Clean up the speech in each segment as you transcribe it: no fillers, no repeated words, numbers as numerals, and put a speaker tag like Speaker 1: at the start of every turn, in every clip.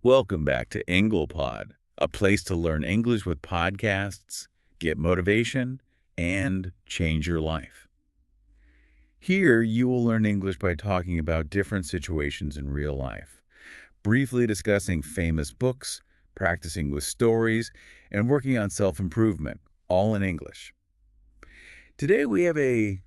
Speaker 1: Welcome back to EngloPod, a place to learn English with podcasts, get motivation, and change your life. Here, you will learn English by talking about different situations in real life, briefly discussing famous books, practicing with stories, and working on self-improvement, all in English. Today, we have a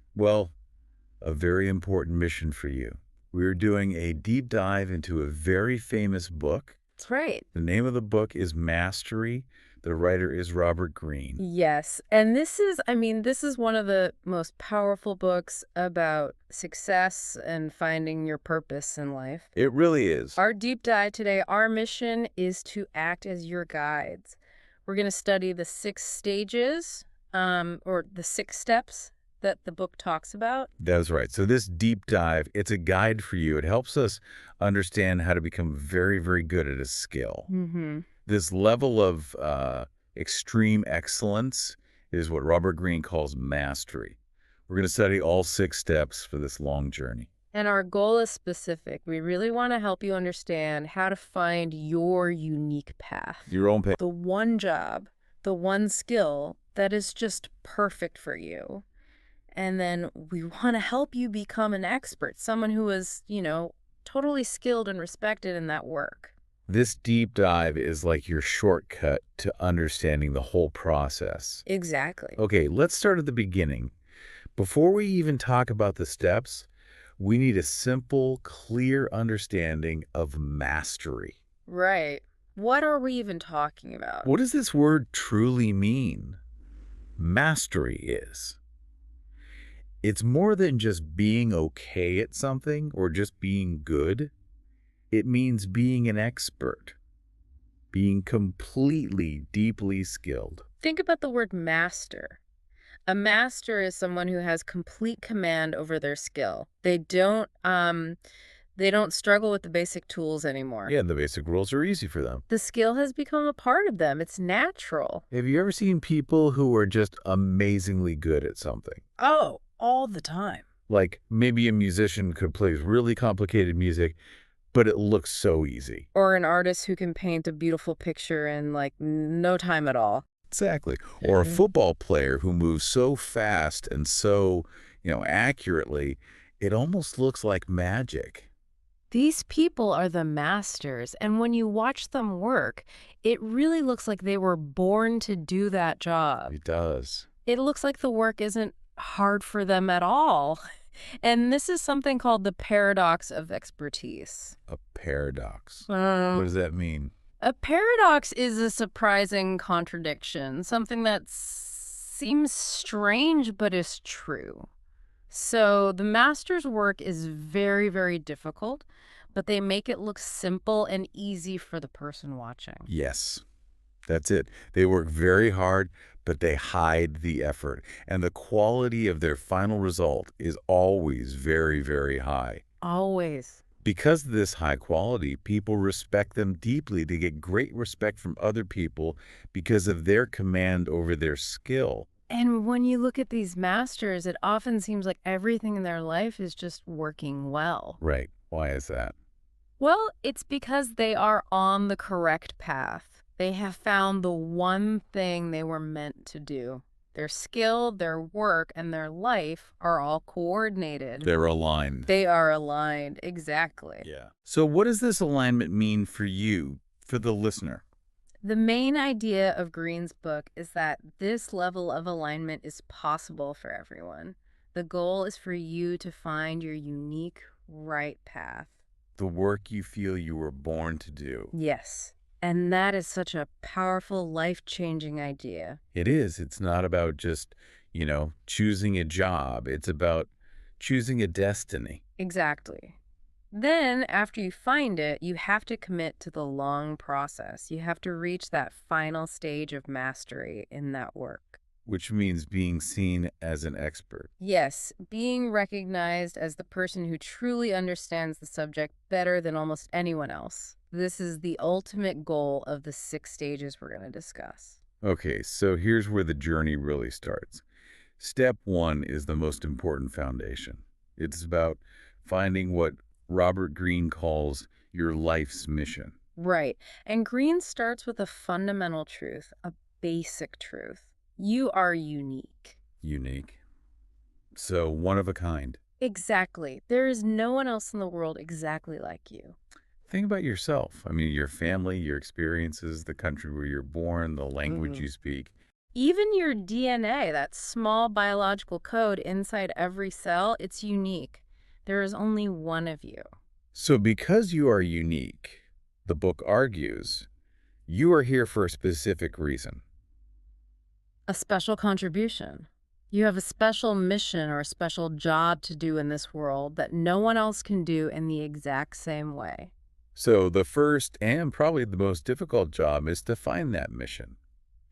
Speaker 1: very important mission for you. We're doing a deep dive into a very famous book.
Speaker 2: That's right.
Speaker 1: The name of the book is Mastery. The writer is Robert Greene.
Speaker 2: Yes. And this is one of the most powerful books about success and finding your purpose in life.
Speaker 1: It really is.
Speaker 2: Our deep dive today, our mission is to act as your guides. We're going to study the 6 stages, or the 6 steps that the book talks about.
Speaker 1: That's right. So this deep dive, it's a guide for you. It helps us understand how to become very, very good at a skill.
Speaker 2: Mm-hmm.
Speaker 1: This level of extreme excellence is what Robert Greene calls mastery. We're going to study all 6 steps for this long journey.
Speaker 2: And our goal is specific. We really want to help you understand how to find your unique path.
Speaker 1: Your own path.
Speaker 2: The one job, the one skill that is just perfect for you. And then we want to help you become an expert, someone who is, totally skilled and respected in that work.
Speaker 1: This deep dive is like your shortcut to understanding the whole process.
Speaker 2: Exactly.
Speaker 1: Okay, let's start at the beginning. Before we even talk about the steps, we need a simple, clear understanding of mastery.
Speaker 2: Right. What are we even talking about?
Speaker 1: What does this word truly mean? Mastery is. It's more than just being okay at something or just being good. It means being an expert, being completely, deeply skilled.
Speaker 2: Think about the word master. A master is someone who has complete command over their skill. They don't struggle with the basic tools anymore.
Speaker 1: Yeah, the basic rules are easy for them.
Speaker 2: The skill has become a part of them. It's natural.
Speaker 1: Have you ever seen people who are just amazingly good at something?
Speaker 2: Oh, all the time.
Speaker 1: Like maybe a musician could play really complicated music, but it looks so easy.
Speaker 2: Or an artist who can paint a beautiful picture in no time at all.
Speaker 1: Exactly. Or a football player who moves so fast and so, accurately, it almost looks like magic.
Speaker 2: These people are the masters, and when you watch them work, it really looks like they were born to do that job.
Speaker 1: It does.
Speaker 2: It looks like the work isn't hard for them at all. And this is something called the paradox of expertise.
Speaker 1: A paradox. What
Speaker 2: Uh,
Speaker 1: does that mean?
Speaker 2: a paradox is a surprising contradiction, something that seems strange but is true. So the master's work is very, very difficult, but they make it look simple and easy for the person watching.
Speaker 1: Yes, that's it. They work very hard, but they hide the effort. And the quality of their final result is always very, very high.
Speaker 2: Always.
Speaker 1: Because of this high quality, people respect them deeply. They get great respect from other people because of their command over their skill.
Speaker 2: And when you look at these masters, it often seems like everything in their life is just working well.
Speaker 1: Right. Why is that?
Speaker 2: Well, it's because they are on the correct path. They have found the one thing they were meant to do. Their skill, their work, and their life are all coordinated.
Speaker 1: They're aligned.
Speaker 2: They are aligned, exactly.
Speaker 1: Yeah. So what does this alignment mean for you, for the listener?
Speaker 2: The main idea of Greene's book is that this level of alignment is possible for everyone. The goal is for you to find your unique right path.
Speaker 1: The work you feel you were born to do.
Speaker 2: Yes. And that is such a powerful, life-changing idea.
Speaker 1: It is. It's not about just, choosing a job. It's about choosing a destiny.
Speaker 2: Exactly. Then, after you find it, you have to commit to the long process. You have to reach that final stage of mastery in that work.
Speaker 1: Which means being seen as an expert.
Speaker 2: Yes, being recognized as the person who truly understands the subject better than almost anyone else. This is the ultimate goal of the 6 stages we're going to discuss.
Speaker 1: Okay, so here's where the journey really starts. Step 1 is the most important foundation. It's about finding what Robert Greene calls your life's mission.
Speaker 2: Right. And green starts with a fundamental truth, a basic truth. You are unique.
Speaker 1: Unique. So one of a kind.
Speaker 2: Exactly. There is no one else in the world exactly like you.
Speaker 1: Think about yourself. I mean, your family, your experiences, the country where you're born, the language
Speaker 2: Hmm.
Speaker 1: you speak.
Speaker 2: Even your DNA, that small biological code inside every cell, it's unique. There is only one of you.
Speaker 1: So because you are unique, the book argues, you are here for a specific reason.
Speaker 2: A special contribution. You have a special mission or a special job to do in this world that no one else can do in the exact same way.
Speaker 1: So the first and probably the most difficult job is to find that mission.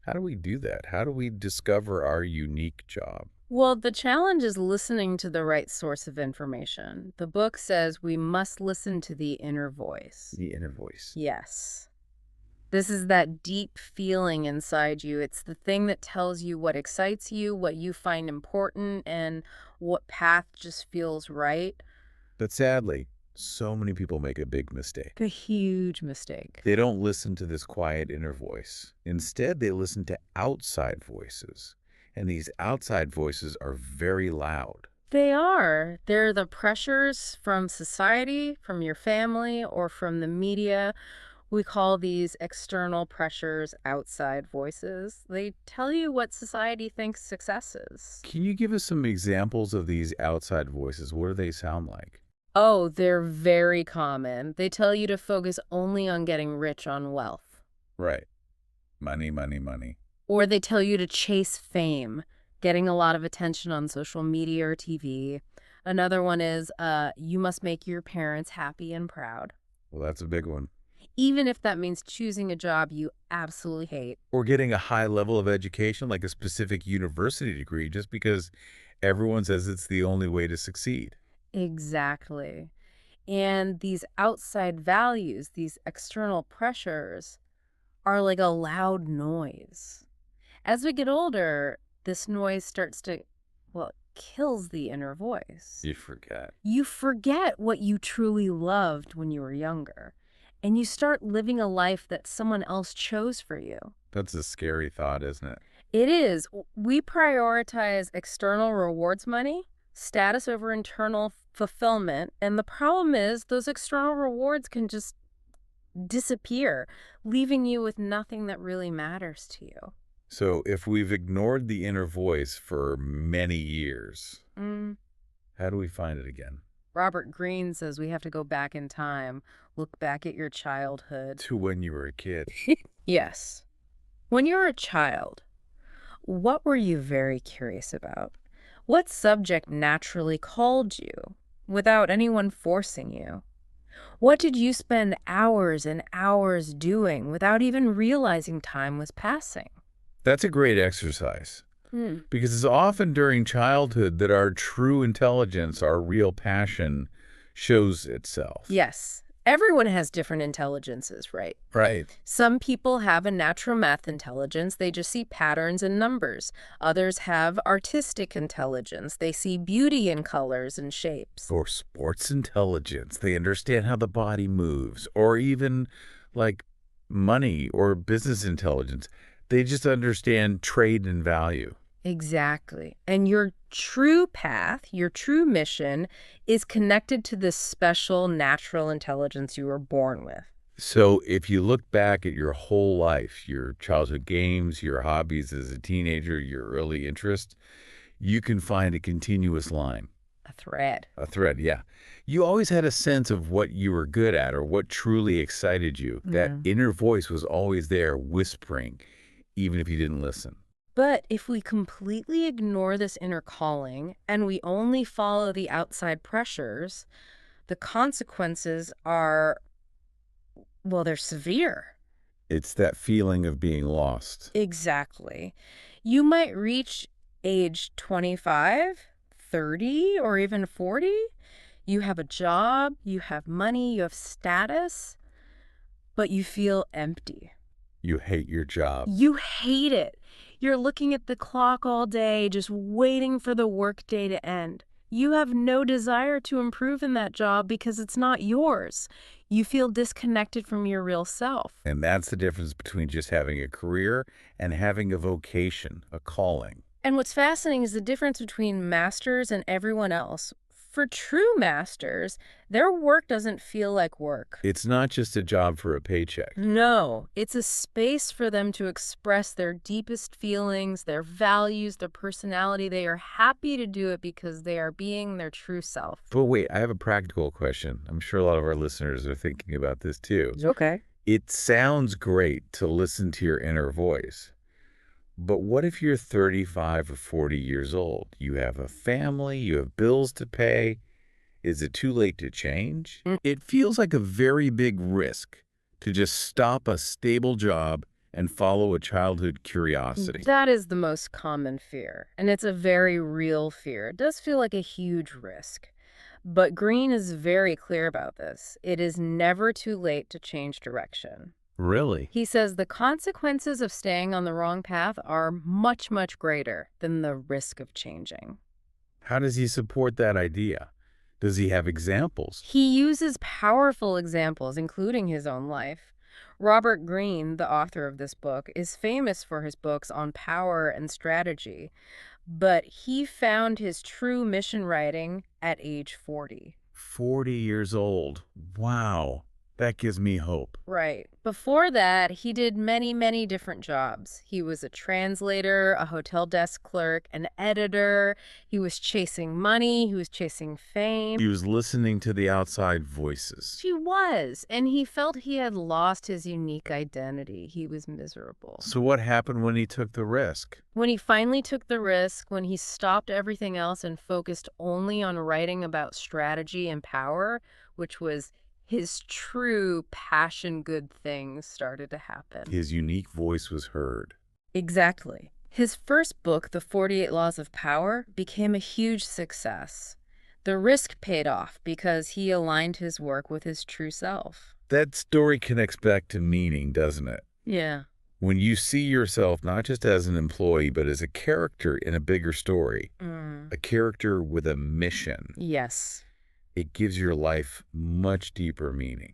Speaker 1: How do we do that? How do we discover our unique job?
Speaker 2: Well, the challenge is listening to the right source of information. The book says we must listen to the inner voice.
Speaker 1: The inner voice.
Speaker 2: Yes. This is that deep feeling inside you. It's the thing that tells you what excites you, what you find important, and what path just feels right.
Speaker 1: But sadly, so many people make a big mistake.
Speaker 2: A huge mistake.
Speaker 1: They don't listen to this quiet inner voice. Instead, they listen to outside voices. And these outside voices are very loud.
Speaker 2: They are. They're the pressures from society, from your family, or from the media. We call these external pressures outside voices. They tell you what society thinks success is.
Speaker 1: Can you give us some examples of these outside voices? What do they sound like?
Speaker 2: Oh, they're very common. They tell you to focus only on getting rich on wealth.
Speaker 1: Right. Money, money, money.
Speaker 2: Or they tell you to chase fame, getting a lot of attention on social media or TV. Another one is, you must make your parents happy and proud.
Speaker 1: Well, that's a big one.
Speaker 2: Even if that means choosing a job you absolutely hate.
Speaker 1: Or getting a high level of education, like a specific university degree, just because everyone says it's the only way to succeed.
Speaker 2: Exactly. And these outside values, these external pressures, are like a loud noise. As we get older, this noise starts to, well, it kills the inner voice.
Speaker 1: You forget.
Speaker 2: You forget what you truly loved when you were younger, and you start living a life that someone else chose for you.
Speaker 1: That's a scary thought, isn't it?
Speaker 2: It is. We prioritize external rewards money, status over internal fulfillment, and the problem is those external rewards can just disappear, leaving you with nothing that really matters to you.
Speaker 1: So if we've ignored the inner voice for many years, how do we find it again?
Speaker 2: Robert Greene says we have to go back in time, look back at your childhood.
Speaker 1: To when you were a kid.
Speaker 2: Yes. When you were a child, what were you very curious about? What subject naturally called you without anyone forcing you? What did you spend hours and hours doing without even realizing time was passing?
Speaker 1: That's a great exercise. Because it's often during childhood that our true intelligence, our real passion, shows itself.
Speaker 2: Yes. Everyone has different intelligences, right?
Speaker 1: Right.
Speaker 2: Some people have a natural math intelligence. They just see patterns and numbers. Others have artistic intelligence. They see beauty in colors and shapes.
Speaker 1: Or sports intelligence. They understand how the body moves. Or even like money or business intelligence. They just understand trade and value.
Speaker 2: Exactly. And your true path, your true mission, is connected to this special natural intelligence you were born with.
Speaker 1: So if you look back at your whole life, your childhood games, your hobbies as a teenager, your early interests, you can find a continuous line.
Speaker 2: A thread.
Speaker 1: A thread, yeah. You always had a sense of what you were good at or what truly excited you. That inner voice was always there whispering, even if you didn't listen.
Speaker 2: But if we completely ignore this inner calling and we only follow the outside pressures, the consequences are, well, they're severe.
Speaker 1: It's that feeling of being lost.
Speaker 2: Exactly. You might reach age 25, 30, or even 40. You have a job, you have money, you have status, but you feel empty.
Speaker 1: You hate your job.
Speaker 2: You hate it. You're looking at the clock all day, just waiting for the workday to end. You have no desire to improve in that job because it's not yours. You feel disconnected from your real self.
Speaker 1: And that's the difference between just having a career and having a vocation, a calling.
Speaker 2: And what's fascinating is the difference between masters and everyone else. For true masters, their work doesn't feel like work.
Speaker 1: It's not just a job for a paycheck.
Speaker 2: No, it's a space for them to express their deepest feelings, their values, their personality. They are happy to do it because they are being their true self.
Speaker 1: But wait, I have a practical question. I'm sure a lot of our listeners are thinking about this too.
Speaker 2: Okay.
Speaker 1: It sounds great to listen to your inner voice. But what if you're 35 or 40 years old? You have a family, you have bills to pay. Is it too late to change? It feels like a very big risk to just stop a stable job and follow a childhood curiosity.
Speaker 2: That is the most common fear, and it's a very real fear. It does feel like a huge risk. But Green is very clear about this. It is never too late to change direction.
Speaker 1: Really?
Speaker 2: He says the consequences of staying on the wrong path are much, much greater than the risk of changing.
Speaker 1: How does he support that idea? Does he have examples?
Speaker 2: He uses powerful examples, including his own life. Robert Greene, the author of this book, is famous for his books on power and strategy, but he found his true mission writing at age 40.
Speaker 1: 40 years old. Wow. That gives me hope.
Speaker 2: Right. Before that, he did many, many different jobs. He was a translator, a hotel desk clerk, an editor. He was chasing money. He was chasing fame.
Speaker 1: He was listening to the outside voices.
Speaker 2: He was, and he felt he had lost his unique identity. He was miserable.
Speaker 1: So what happened when he took the risk?
Speaker 2: When he finally took the risk, when he stopped everything else and focused only on writing about strategy and power, which was his true passion, good things started to happen.
Speaker 1: His unique voice was heard.
Speaker 2: Exactly. His first book, The 48 Laws of Power, became a huge success. The risk paid off because he aligned his work with his true self.
Speaker 1: That story connects back to meaning, doesn't it?
Speaker 2: Yeah.
Speaker 1: When you see yourself not just as an employee, but as a character in a bigger story, a character with a mission.
Speaker 2: Yes.
Speaker 1: It gives your life much deeper meaning.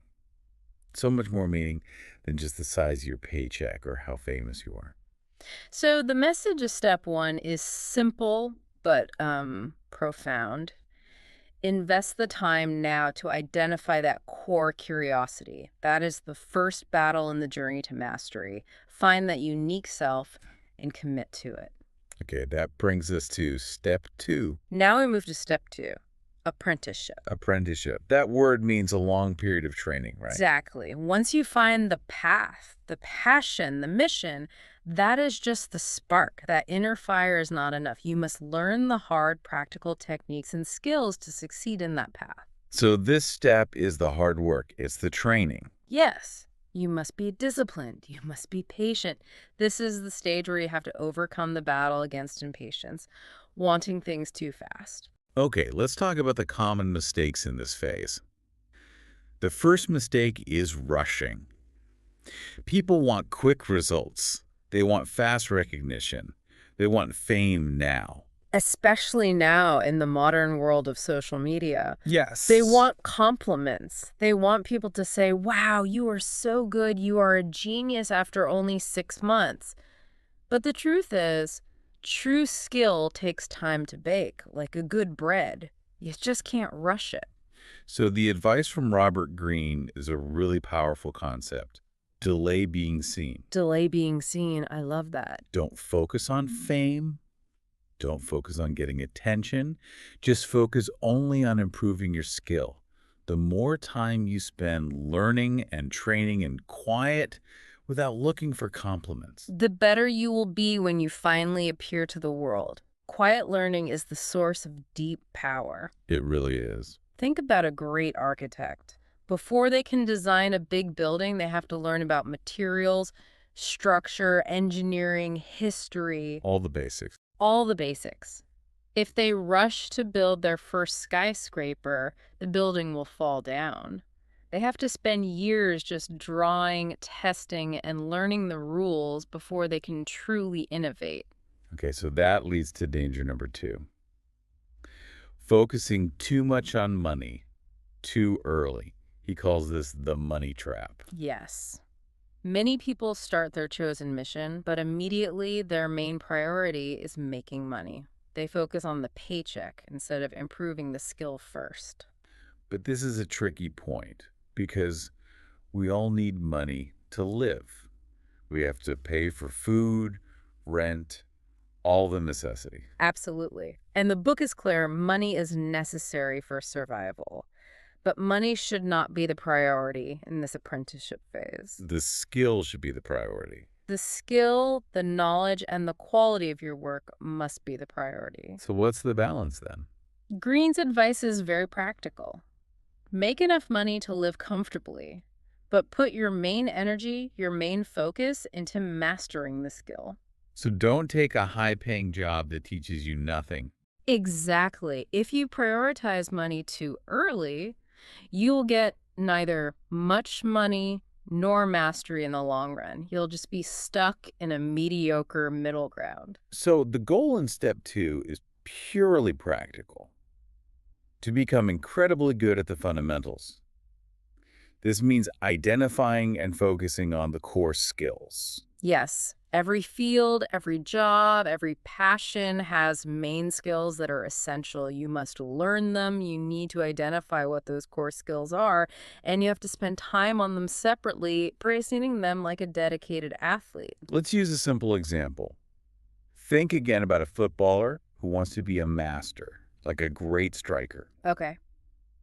Speaker 1: So much more meaning than just the size of your paycheck or how famous you are.
Speaker 2: So the message of step one is simple but profound. Invest the time now to identify that core curiosity. That is the first battle in the journey to mastery. Find that unique self and commit to it.
Speaker 1: Okay, that brings us to step 2.
Speaker 2: Now we move to step 2. Apprenticeship.
Speaker 1: Apprenticeship. That word means a long period of training, right?
Speaker 2: Exactly. Once you find the path, the passion, the mission, that is just the spark. That inner fire is not enough. You must learn the hard, practical techniques and skills to succeed in that path.
Speaker 1: So this step is the hard work. It's the training.
Speaker 2: Yes, you must be disciplined. You must be patient. This is the stage where you have to overcome the battle against impatience, wanting things too fast.
Speaker 1: Okay, let's talk about the common mistakes in this phase. The first mistake is rushing. People want quick results. They want fast recognition. They want fame now.
Speaker 2: Especially now in the modern world of social media.
Speaker 1: Yes.
Speaker 2: They want compliments. They want people to say, wow, you are so good. You are a genius after only 6 months. But the truth is, true skill takes time to bake, like a good bread. You just can't rush it.
Speaker 1: So the advice from Robert Greene is a really powerful concept. Delay being seen.
Speaker 2: Delay being seen. I love that.
Speaker 1: Don't focus on fame. Don't focus on getting attention. Just focus only on improving your skill. The more time you spend learning and training in quiet without looking for compliments,
Speaker 2: the better you will be when you finally appear to the world. Quiet learning is the source of deep power.
Speaker 1: it really is.
Speaker 2: Think about a great architect. Before they can design a big building, they have to learn about materials, structure, engineering, history.
Speaker 1: All the basics.
Speaker 2: All the basics. If they rush to build their first skyscraper, the building will fall down. They have to spend years just drawing, testing, and learning the rules before they can truly innovate.
Speaker 1: Okay, so that leads to danger number 2. Focusing too much on money too early. He calls this the money trap.
Speaker 2: Yes. Many people start their chosen mission, but immediately their main priority is making money. They focus on the paycheck instead of improving the skill first.
Speaker 1: But this is a tricky point because we all need money to live. We have to pay for food, rent, all the necessity.
Speaker 2: Absolutely. And the book is clear, money is necessary for survival. But money should not be the priority in this apprenticeship phase.
Speaker 1: The skill should be the priority.
Speaker 2: The skill, the knowledge, and the quality of your work must be the priority.
Speaker 1: So what's the balance then?
Speaker 2: Green's advice is very practical. Make enough money to live comfortably, but put your main energy, your main focus into mastering the skill.
Speaker 1: So don't take a high-paying job that teaches you nothing.
Speaker 2: Exactly. If you prioritize money too early, you will get neither much money nor mastery in the long run. You'll just be stuck in a mediocre middle ground.
Speaker 1: So the goal in step 2 is purely practical. To become incredibly good at the fundamentals. This means identifying and focusing on the core skills.
Speaker 2: Yes, every field, every job, every passion has main skills that are essential. You must learn them. You need to identify what those core skills are, and you have to spend time on them separately, pursuing them like a dedicated athlete.
Speaker 1: Let's use a simple example. Think again about a footballer who wants to be a master, like a great striker.
Speaker 2: Okay.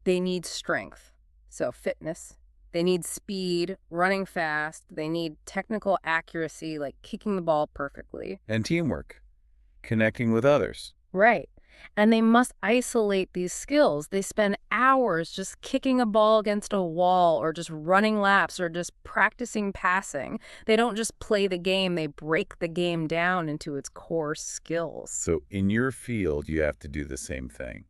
Speaker 2: They need strength, so fitness. They need speed, running fast. They need technical accuracy, like kicking the ball perfectly.
Speaker 1: And teamwork, connecting with others.
Speaker 2: Right. And they must isolate these skills. They spend hours just kicking a ball against a wall or just running laps or just practicing passing. They don't just play the game, they break the game down into its core skills.
Speaker 1: So in your field, you have to do the same thing.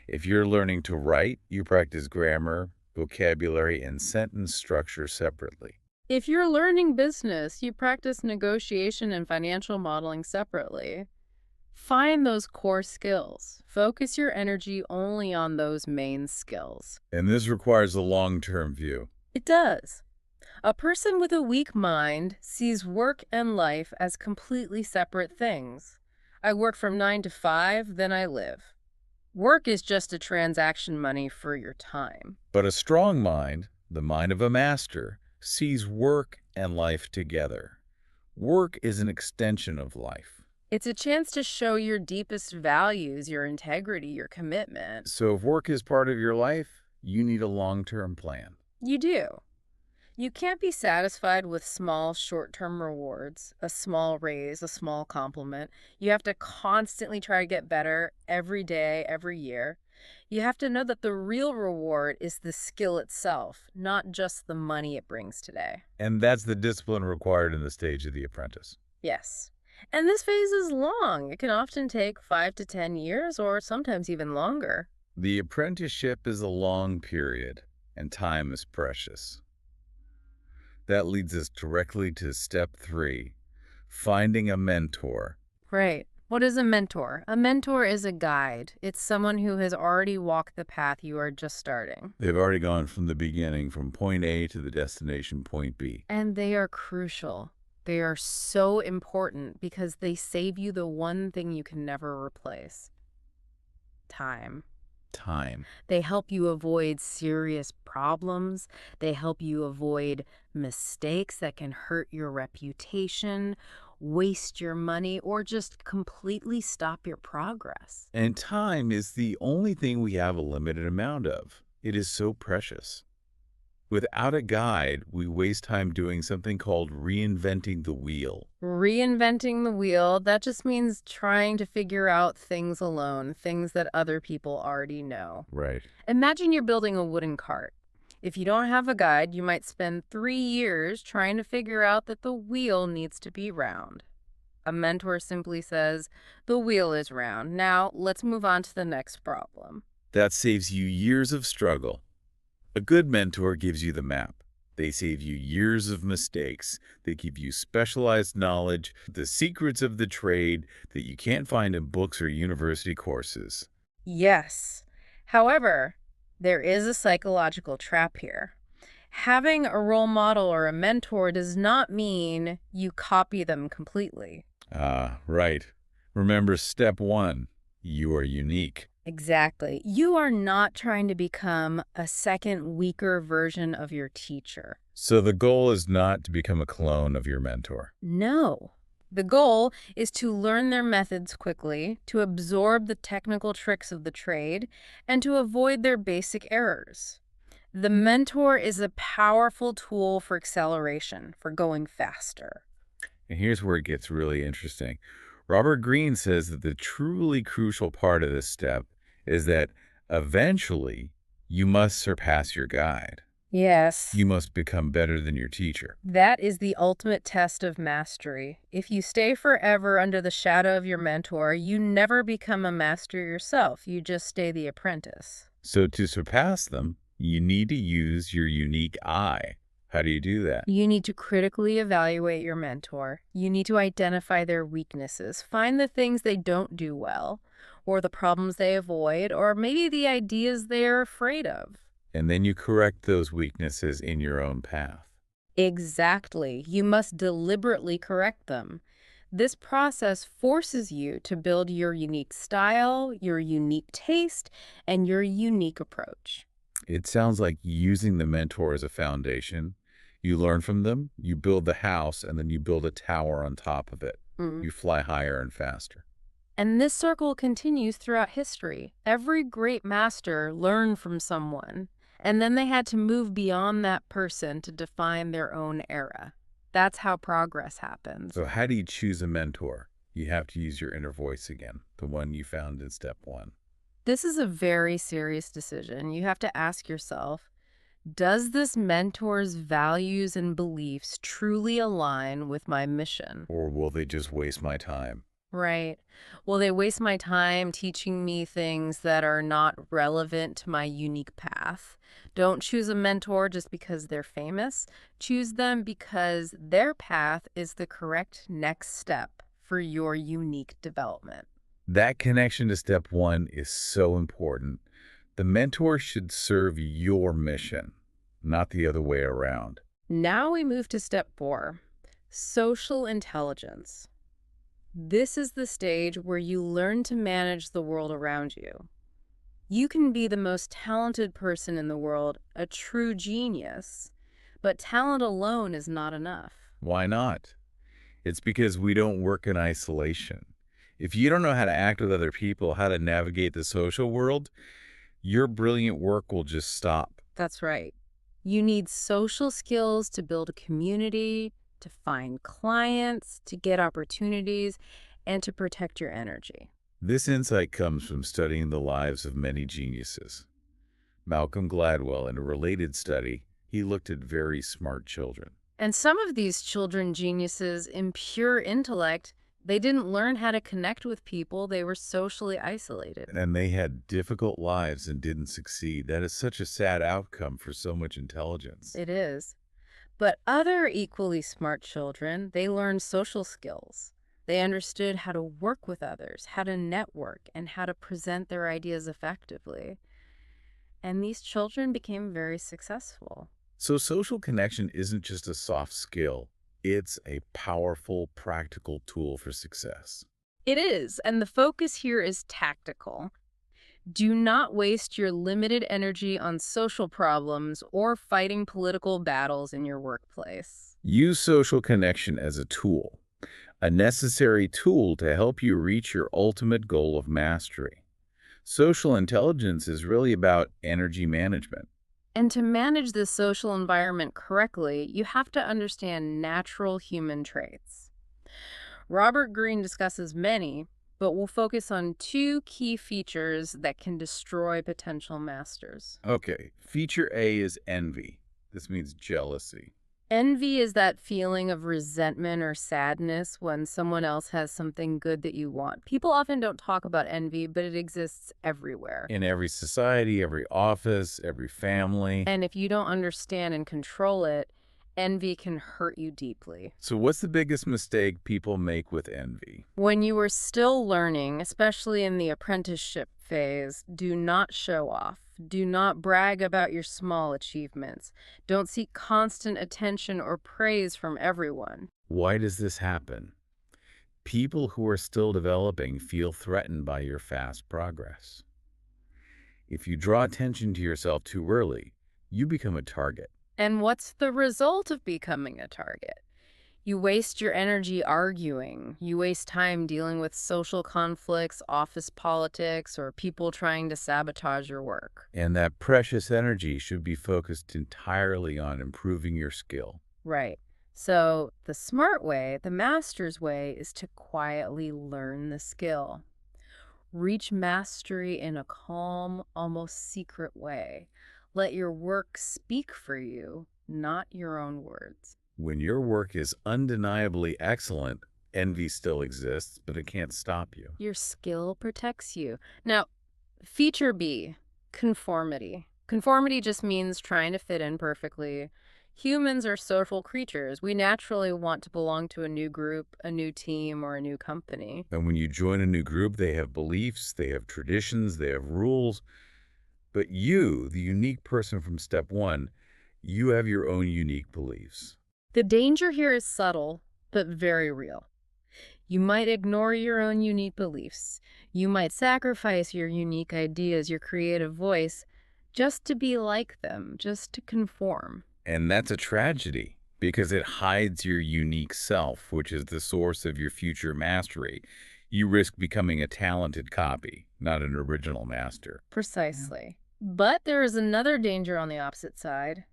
Speaker 1: If you're learning to write, you practice grammar, vocabulary, and sentence structure separately.
Speaker 2: If you're learning business, you practice negotiation and financial modeling separately. Find those core skills. Focus your energy only on those main skills.
Speaker 1: And this requires a long-term view.
Speaker 2: It does. A person with a weak mind sees work and life as completely separate things. I work from 9 to 5, then I live. Work is just a transaction money for your time.
Speaker 1: But a strong mind, the mind of a master, sees work and life together. Work is an extension of life.
Speaker 2: It's a chance to show your deepest values, your integrity, your commitment.
Speaker 1: So if work is part of your life, you need a long-term plan.
Speaker 2: You do. You can't be satisfied with small, short-term rewards, a small raise, a small compliment. You have to constantly try to get better every day, every year. You have to know that the real reward is the skill itself, not just the money it brings today.
Speaker 1: And that's the discipline required in the stage of the apprentice.
Speaker 2: Yes. And this phase is long. It can often take 5 to 10 years or sometimes even longer.
Speaker 1: The apprenticeship is a long period, and time is precious. That leads us directly to step 3, finding a mentor.
Speaker 2: Right. What is a mentor? A mentor is a guide. It's someone who has already walked the path you are just starting.
Speaker 1: They've already gone from the beginning, from point A to the destination point B.
Speaker 2: And they are crucial. They are so important because they save you the one thing you can never replace: time.
Speaker 1: Time.
Speaker 2: They help you avoid serious problems. They help you avoid mistakes that can hurt your reputation, waste your money, or just completely stop your progress.
Speaker 1: And time is the only thing we have a limited amount of. It is so precious. Without a guide, we waste time doing something called reinventing the wheel.
Speaker 2: Reinventing the wheel, that just means trying to figure out things alone, things that other people already know.
Speaker 1: Right.
Speaker 2: Imagine you're building a wooden cart. If you don't have a guide, you might spend 3 years trying to figure out that the wheel needs to be round. A mentor simply says, the wheel is round. Now, let's move on to the next problem.
Speaker 1: That saves you years of struggle. A good mentor gives you the map. They save you years of mistakes. They give you specialized knowledge, the secrets of the trade that you can't find in books or university courses.
Speaker 2: Yes. However, There is a psychological trap here. Having a role model or a mentor does not mean you copy them completely.
Speaker 1: Ah, right. Remember step one, you are unique.
Speaker 2: Exactly. You are not trying to become a second, weaker version of your teacher.
Speaker 1: So the goal is not to become a clone of your mentor.
Speaker 2: No. The goal is to learn their methods quickly, to absorb the technical tricks of the trade, and to avoid their basic errors. The mentor is a powerful tool for acceleration, for going faster.
Speaker 1: And here's where it gets really interesting. Robert Greene says that the truly crucial part of this step is that eventually you must surpass your guide.
Speaker 2: Yes.
Speaker 1: You must become better than your teacher.
Speaker 2: That is the ultimate test of mastery. If you stay forever under the shadow of your mentor, you never become a master yourself. You just stay the apprentice.
Speaker 1: So to surpass them, you need to use your unique eye. How do you do that?
Speaker 2: You need to critically evaluate your mentor. You need to identify their weaknesses, find the things they don't do well, or the problems they avoid, or maybe the ideas they're afraid of.
Speaker 1: And then you correct those weaknesses in your own path.
Speaker 2: Exactly. You must deliberately correct them. This process forces you to build your unique style, your unique taste, and your unique approach.
Speaker 1: It sounds like using the mentor as a foundation. You learn from them, you build the house, and then you build a tower on top of it. You fly higher and faster.
Speaker 2: And this circle continues throughout history. Every great master learned from someone, and then they had to move beyond that person to define their own era. That's how progress happens.
Speaker 1: So how do you choose a mentor? You have to use your inner voice again, the one you found in step one.
Speaker 2: This is a very serious decision. You have to ask yourself, does this mentor's values and beliefs truly align with my mission?
Speaker 1: Or will they just waste my time?
Speaker 2: Right. Will they waste my time teaching me things that are not relevant to my unique path? Don't choose a mentor just because they're famous. Choose them because their path is the correct next step for your unique development.
Speaker 1: That connection to step one is so important. The mentor should serve your mission, not the other way around.
Speaker 2: Now we move to step 4, social intelligence. This is the stage where you learn to manage the world around you. You can be the most talented person in the world, a true genius, but talent alone is not enough.
Speaker 1: Why not? It's because we don't work in isolation. If you don't know how to act with other people, how to navigate the social world, your brilliant work will just stop.
Speaker 2: That's right. You need social skills to build a community, to find clients, to get opportunities, and to protect your energy.
Speaker 1: This insight comes from studying the lives of many geniuses. Malcolm Gladwell, in a related study, he looked at very smart children.
Speaker 2: And some of these children geniuses in pure intellect, they didn't learn how to connect with people. They were socially isolated.
Speaker 1: And they had difficult lives and didn't succeed. That is such a sad outcome for so much intelligence.
Speaker 2: It is. But other equally smart children, they learned social skills. They understood how to work with others, how to network, and how to present their ideas effectively. And these children became very successful.
Speaker 1: So social connection isn't just a soft skill. It's a powerful, practical tool for success.
Speaker 2: It is, and the focus here is tactical. Do not waste your limited energy on social problems or fighting political battles in your workplace.
Speaker 1: Use social connection as a tool, a necessary tool to help you reach your ultimate goal of mastery. Social intelligence is really about energy management.
Speaker 2: And to manage this social environment correctly, you have to understand natural human traits. Robert Greene discusses many, but we'll focus on 2 key features that can destroy potential masters.
Speaker 1: Okay, feature A is envy. This means jealousy.
Speaker 2: Envy is that feeling of resentment or sadness when someone else has something good that you want. People often don't talk about envy, but it exists everywhere.
Speaker 1: In every society, every office, every family.
Speaker 2: And if you don't understand and control it, envy can hurt you deeply.
Speaker 1: So what's the biggest mistake people make with envy?
Speaker 2: When you are still learning, especially in the apprenticeship phase, do not show off. Do not brag about your small achievements. Don't seek constant attention or praise from everyone.
Speaker 1: Why does this happen? People who are still developing feel threatened by your fast progress. If you draw attention to yourself too early, you become a target.
Speaker 2: And what's the result of becoming a target? You waste your energy arguing. You waste time dealing with social conflicts, office politics, or people trying to sabotage your work.
Speaker 1: And that precious energy should be focused entirely on improving your skill.
Speaker 2: Right. So the smart way, the master's way, is to quietly learn the skill. Reach mastery in a calm, almost secret way. Let your work speak for you, not your own words.
Speaker 1: When your work is undeniably excellent, envy still exists, but it can't stop you.
Speaker 2: Your skill protects you. Now, feature B, conformity. Conformity just means trying to fit in perfectly. Humans are social creatures. We naturally want to belong to a new group, a new team, or a new company.
Speaker 1: And when you join a new group, they have beliefs, they have traditions, they have rules. But you, the unique person from step one, you have your own unique beliefs.
Speaker 2: The danger here is subtle, but very real. You might ignore your own unique beliefs. You might sacrifice your unique ideas, your creative voice, just to be like them, just to conform.
Speaker 1: And that's a tragedy because it hides your unique self, which is the source of your future mastery. You risk becoming a talented copy, not an original master.
Speaker 2: Precisely. But there is another danger on the opposite side.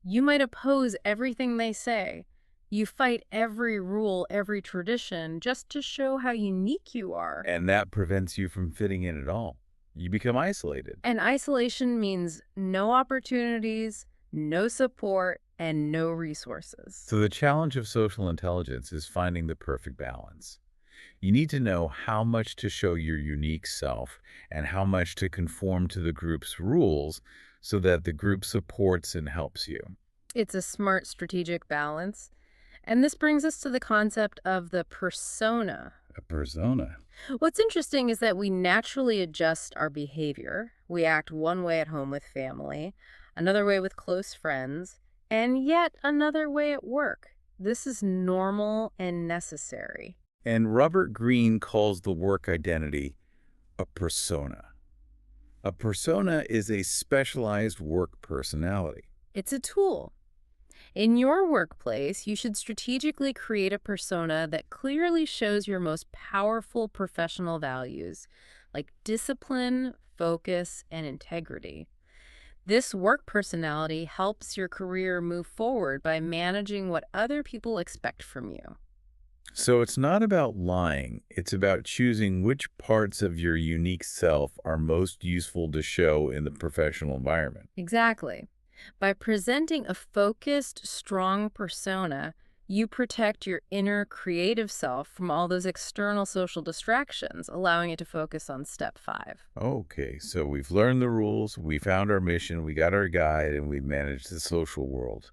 Speaker 2: You might oppose everything they say. You fight every rule, every tradition, just to show how unique you are.
Speaker 1: And that prevents you from fitting in at all. You become isolated.
Speaker 2: And isolation means no opportunities, no support, and no resources.
Speaker 1: So the challenge of social intelligence is finding the perfect balance. You need to know how much to show your unique self and how much to conform to the group's rules so that the group supports and helps you.
Speaker 2: It's a smart strategic balance. And this brings us to the concept of the persona.
Speaker 1: A persona.
Speaker 2: What's interesting is that we naturally adjust our behavior. We act one way at home with family, another way with close friends, and yet another way at work. This is normal and necessary.
Speaker 1: And Robert Greene calls the work identity a persona. A persona is a specialized work personality.
Speaker 2: It's a tool. In your workplace, you should strategically create a persona that clearly shows your most powerful professional values, like discipline, focus, and integrity. This work personality helps your career move forward by managing what other people expect from you.
Speaker 1: So it's not about lying. It's about choosing which parts of your unique self are most useful to show in the professional environment.
Speaker 2: Exactly. By presenting a focused, strong persona, you protect your inner creative self from all those external social distractions, allowing it to focus on step 5.
Speaker 1: Okay, so we've learned the rules, we found our mission, we got our guide, and we managed the social world.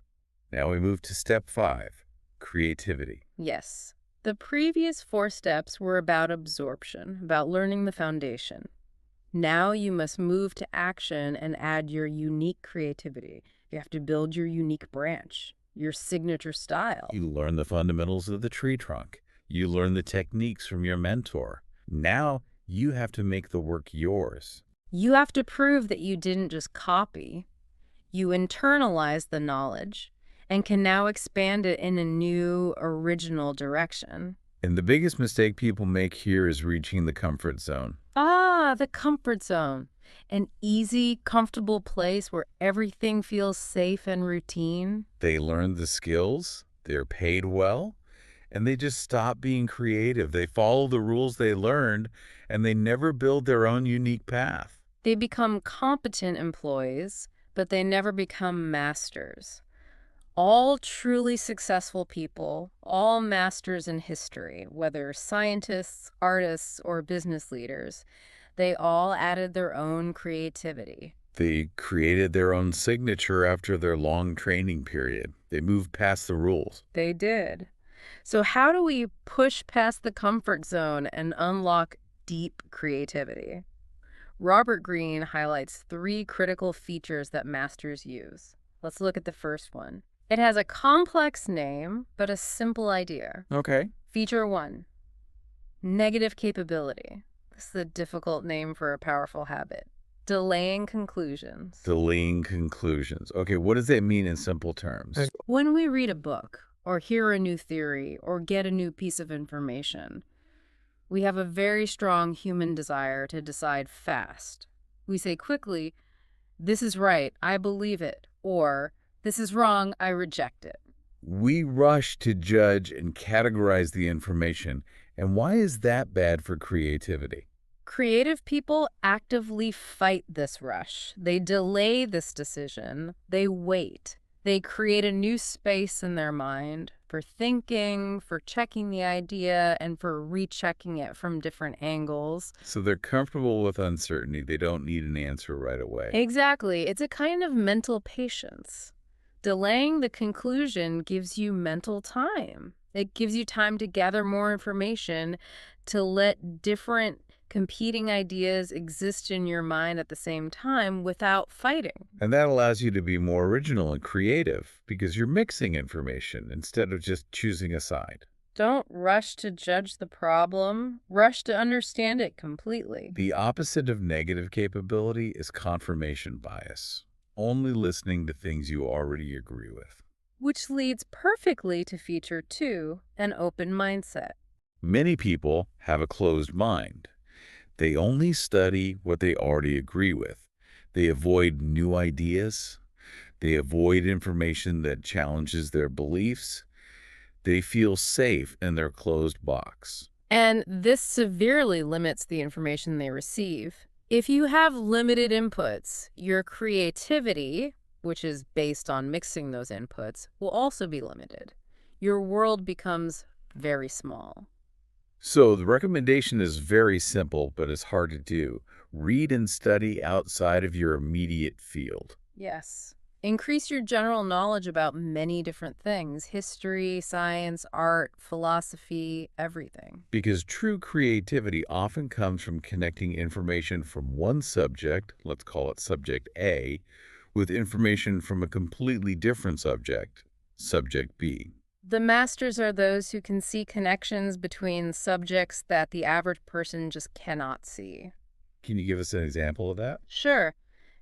Speaker 1: Now we move to step 5, creativity.
Speaker 2: Yes. The previous 4 steps were about absorption, about learning the foundation. Now you must move to action and add your unique creativity. You have to build your unique branch, your signature style.
Speaker 1: You learn the fundamentals of the tree trunk. You learn the techniques from your mentor. Now you have to make the work yours.
Speaker 2: You have to prove that you didn't just copy. You internalize the knowledge and can now expand it in a new, original direction.
Speaker 1: And the biggest mistake people make here is reaching the comfort zone.
Speaker 2: Ah, the comfort zone. An easy, comfortable place where everything feels safe and routine.
Speaker 1: They learn the skills, they're paid well, and they just stop being creative. They follow the rules they learned, and they never build their own unique path.
Speaker 2: They become competent employees, but they never become masters. All truly successful people, all masters in history, whether scientists, artists, or business leaders, they all added their own creativity.
Speaker 1: They created their own signature after their long training period. They moved past the rules.
Speaker 2: They did. So how do we push past the comfort zone and unlock deep creativity? Robert Greene highlights 3 critical features that masters use. Let's look at the first one. It has a complex name, but a simple idea.
Speaker 1: Okay.
Speaker 2: Feature 1, negative capability. This is a difficult name for a powerful habit. Delaying conclusions.
Speaker 1: Delaying conclusions. Okay, what does that mean in simple terms?
Speaker 2: When we read a book, or hear a new theory, or get a new piece of information, we have a very strong human desire to decide fast. We say quickly, "This is right, I believe it," or "This is wrong, I reject it."
Speaker 1: We rush to judge and categorize the information. And why is that bad for creativity?
Speaker 2: Creative people actively fight this rush. They delay this decision. They wait. They create a new space in their mind for thinking, for checking the idea, and for rechecking it from different angles.
Speaker 1: So they're comfortable with uncertainty. They don't need an answer right away.
Speaker 2: Exactly. It's a kind of mental patience. Delaying the conclusion gives you mental time. It gives you time to gather more information, to let different competing ideas exist in your mind at the same time without fighting.
Speaker 1: And that allows you to be more original and creative because you're mixing information instead of just choosing a side.
Speaker 2: Don't rush to judge the problem. Rush to understand it completely.
Speaker 1: The opposite of negative capability is confirmation bias, only listening to things you already agree with.
Speaker 2: Which leads perfectly to feature 2, an open mindset.
Speaker 1: Many people have a closed mind. They only study what they already agree with. They avoid new ideas. They avoid information that challenges their beliefs. They feel safe in their closed box.
Speaker 2: And this severely limits the information they receive. If you have limited inputs, your creativity, which is based on mixing those inputs, will also be limited. Your world becomes very small.
Speaker 1: So the recommendation is very simple, but it's hard to do. Read and study outside of your immediate field.
Speaker 2: Yes. Increase your general knowledge about many different things: history, science, art, philosophy, everything.
Speaker 1: Because true creativity often comes from connecting information from one subject, let's call it subject A, with information from a completely different subject, subject B.
Speaker 2: The masters are those who can see connections between subjects that the average person just cannot see.
Speaker 1: Can you give us an example of that?
Speaker 2: Sure.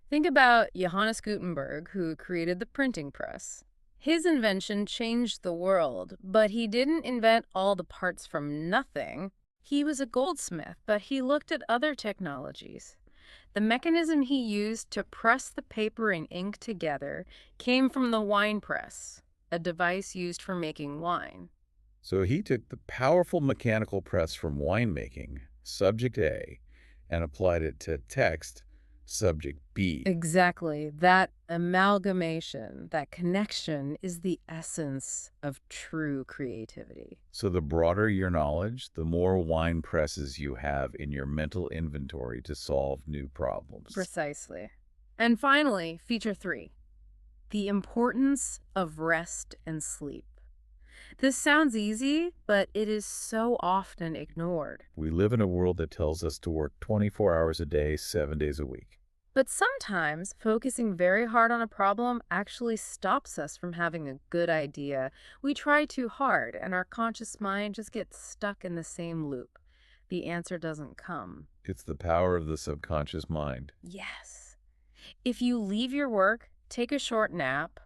Speaker 2: Think about Johannes Gutenberg, who created the printing press. His invention changed the world, but he didn't invent all the parts from nothing. He was a goldsmith, but he looked at other technologies. The mechanism he used to press the paper and ink together came from the wine press, a device used for making wine.
Speaker 1: So he took the powerful mechanical press from winemaking, subject A, and applied it to text, subject B.
Speaker 2: Exactly. That amalgamation, that connection is the essence of true creativity.
Speaker 1: So the broader your knowledge, the more wine presses you have in your mental inventory to solve new problems.
Speaker 2: Precisely. And finally, feature 3, the importance of rest and sleep. This sounds easy, but it is so often ignored.
Speaker 1: We live in a world that tells us to work 24 hours a day, 7 days a week.
Speaker 2: But sometimes focusing very hard on a problem actually stops us from having a good idea. We try too hard, and our conscious mind just gets stuck in the same loop. The answer doesn't come.
Speaker 1: It's the power of the subconscious mind.
Speaker 2: Yes. If you leave your work, take a short nap,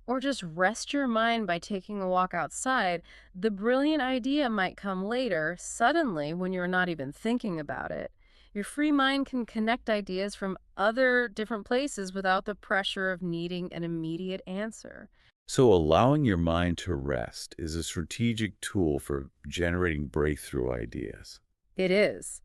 Speaker 2: or just rest your mind by taking a walk outside, the brilliant idea might come later, suddenly, when you're not even thinking about it. Your free mind can connect ideas from other different places without the pressure of needing an immediate answer.
Speaker 1: So allowing your mind to rest is a strategic tool for generating breakthrough ideas.
Speaker 2: It is.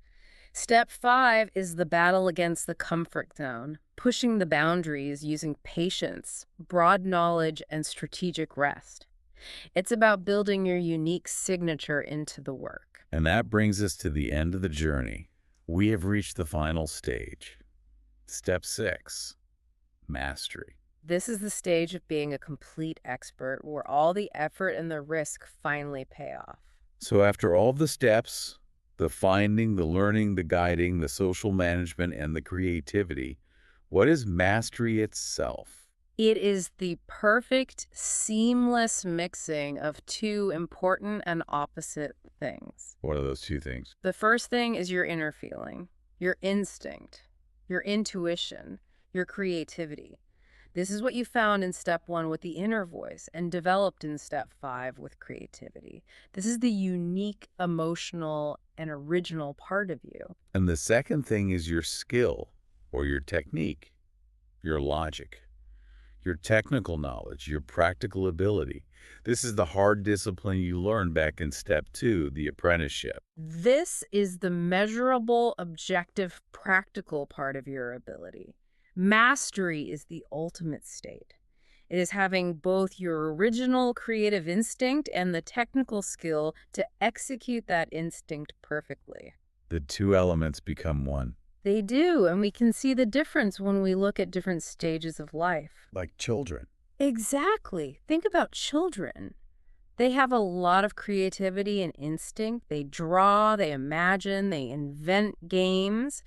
Speaker 2: Step 5 is the battle against the comfort zone, pushing the boundaries using patience, broad knowledge, and strategic rest. It's about building your unique signature into the work.
Speaker 1: And that brings us to the end of the journey. We have reached the final stage. Step 6, mastery.
Speaker 2: This is the stage of being a complete expert where all the effort and the risk finally pay off.
Speaker 1: So after all the steps, The finding, the learning, the guiding, the social management, and the creativity. What is mastery itself?
Speaker 2: It is the perfect, seamless mixing of two important and opposite things.
Speaker 1: What are those two things?
Speaker 2: The first thing is your inner feeling, your instinct, your intuition, your creativity. This is what you found in step 1 with the inner voice and developed in step 5 with creativity. This is the unique, emotional, and original part of you.
Speaker 1: And the second thing is your skill or your technique, your logic, your technical knowledge, your practical ability. This is the hard discipline you learned back in step 2, the apprenticeship.
Speaker 2: This is the measurable, objective, practical part of your ability. Mastery is the ultimate state. It is having both your original creative instinct and the technical skill to execute that instinct perfectly.
Speaker 1: The two elements become one.
Speaker 2: They do, and we can see the difference when we look at different stages of life.
Speaker 1: Like children.
Speaker 2: Exactly. Think about children. They have a lot of creativity and instinct. They draw, they imagine, they invent games,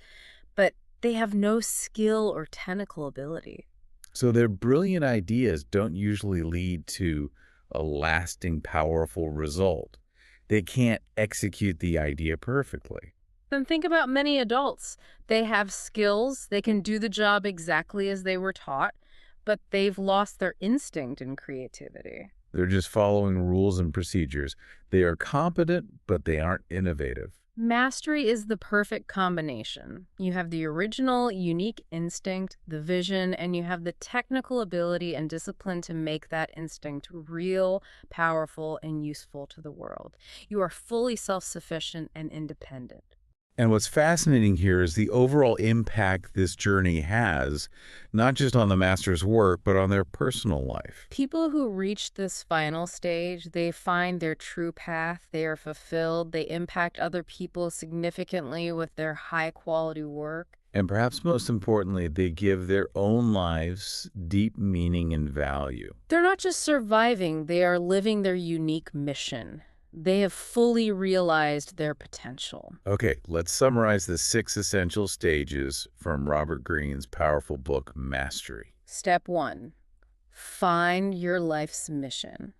Speaker 2: but they have no skill or technical ability.
Speaker 1: So their brilliant ideas don't usually lead to a lasting, powerful result. They can't execute the idea perfectly.
Speaker 2: Then think about many adults. They have skills, they can do the job exactly as they were taught, but they've lost their instinct and creativity.
Speaker 1: They're just following rules and procedures. They are competent, but they aren't innovative.
Speaker 2: Mastery is the perfect combination. You have the original, unique instinct, the vision, and you have the technical ability and discipline to make that instinct real, powerful, and useful to the world. You are fully self-sufficient and independent.
Speaker 1: And what's fascinating here is the overall impact this journey has, not just on the master's work, but on their personal life.
Speaker 2: People who reach this final stage, they find their true path, they are fulfilled, they impact other people significantly with their high-quality work.
Speaker 1: And perhaps most importantly, they give their own lives deep meaning and value.
Speaker 2: They're not just surviving, they are living their unique mission. They have fully realized their potential.
Speaker 1: Okay, let's summarize the 6 essential stages from Robert Greene's powerful book, Mastery.
Speaker 2: Step 1, find your life's mission.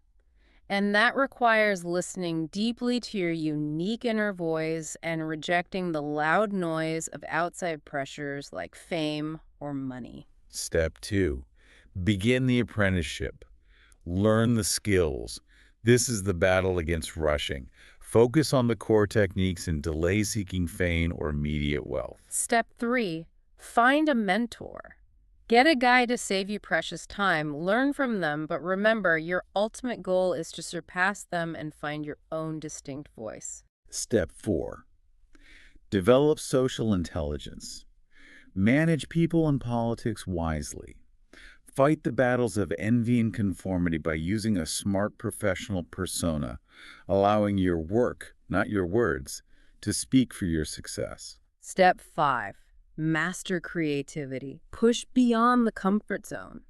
Speaker 2: And that requires listening deeply to your unique inner voice and rejecting the loud noise of outside pressures like fame or money.
Speaker 1: Step 2, begin the apprenticeship. Learn the skills. This is the battle against rushing. Focus on the core techniques and delay seeking fame or immediate wealth.
Speaker 2: Step 3, find a mentor. Get a guide to save you precious time. Learn from them, but remember, your ultimate goal is to surpass them and find your own distinct voice.
Speaker 1: Step 4, develop social intelligence. Manage people and politics wisely. Fight the battles of envy and conformity by using a smart professional persona, allowing your work, not your words, to speak for your success.
Speaker 2: Step 5, master creativity. Push beyond the comfort zone.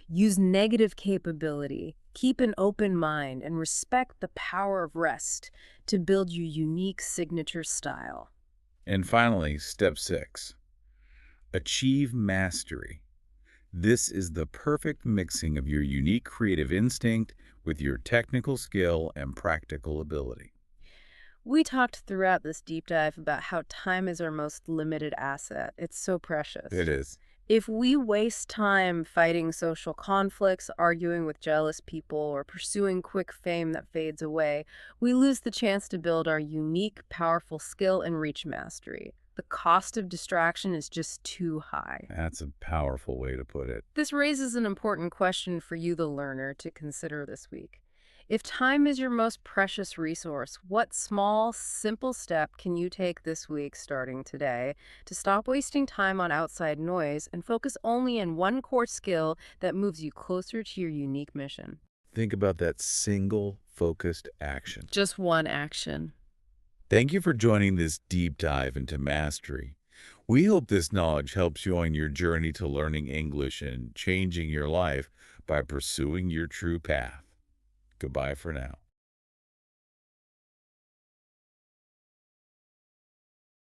Speaker 2: Use negative capability. Keep an open mind and respect the power of rest to build your unique signature style.
Speaker 1: And finally, step 6, achieve mastery. This is the perfect mixing of your unique creative instinct with your technical skill and practical ability.
Speaker 2: We talked throughout this deep dive about how time is our most limited asset. It's so precious.
Speaker 1: It is.
Speaker 2: If we waste time fighting social conflicts, arguing with jealous people, or pursuing quick fame that fades away, we lose the chance to build our unique, powerful skill and reach mastery. The cost of distraction is just too high.
Speaker 1: That's a powerful way to put it.
Speaker 2: This raises an important question for you, the learner, to consider this week. If time is your most precious resource, what small, simple step can you take this week, starting today, to stop wasting time on outside noise and focus only on one core skill that moves you closer to your unique mission?
Speaker 1: Think about that single, focused action.
Speaker 2: Just one action.
Speaker 1: Thank you for joining this deep dive into mastery. We hope this knowledge helps you on your journey to learning English and changing your life by pursuing your true path. Goodbye for now.